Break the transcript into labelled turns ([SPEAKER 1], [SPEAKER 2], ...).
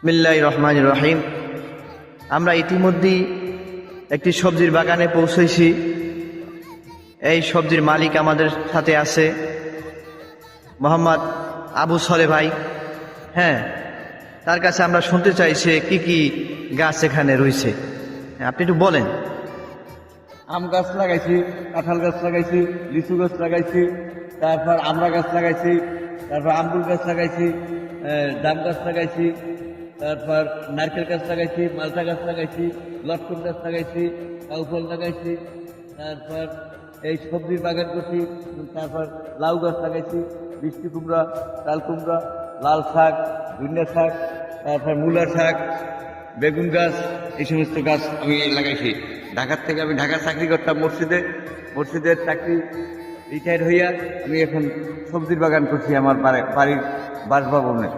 [SPEAKER 1] বিসমিল্লাহির রহমানির রহিম। আমরা ইতিমধ্যেই একটি সবজির বাগানে পৌঁছেছি। এই সবজির মালিক আমাদের সাথে আছে মোহাম্মদ আবু সলে ভাই। হ্যাঁ, তার কাছে আমরা শুনতে চাই সে কি কি গাছ এখানে রয়েছে। আপনি একটু বলেন।
[SPEAKER 2] আম গাছ লাগাইছি, কাঁঠাল গাছ লাগাইছি, লিচু গাছ লাগাইছি, তারপর আমড়া গাছ লাগাইছি, তারপর আম্বুল গাছ লাগাইছি, জাম গাছ লাগাইছি, তারপর নারকেল গাছ লাগাইছি, মালটা গাছ লাগাইছি, লটকন গাছ লাগাইছি, কাউফল লাগাইছি, তারপর এই সবজির বাগান করছি, তারপর লাউ গাছ লাগাইছি, মিষ্টি কুমড়া, চাল কুমড়া, লাল শাক, ধনিয়া শাক, তারপর মূলার শাক, বেগুন গাছ, এই সমস্ত গাছ আমি লাগাইছি। ঢাকার থেকে আমি ঢাকা চাকরি করতাম মসজিদের চাকরি রিটায়ার হইয়া আমি এখন সবজির বাগান করছি আমার বাড়ির বাসভবনে।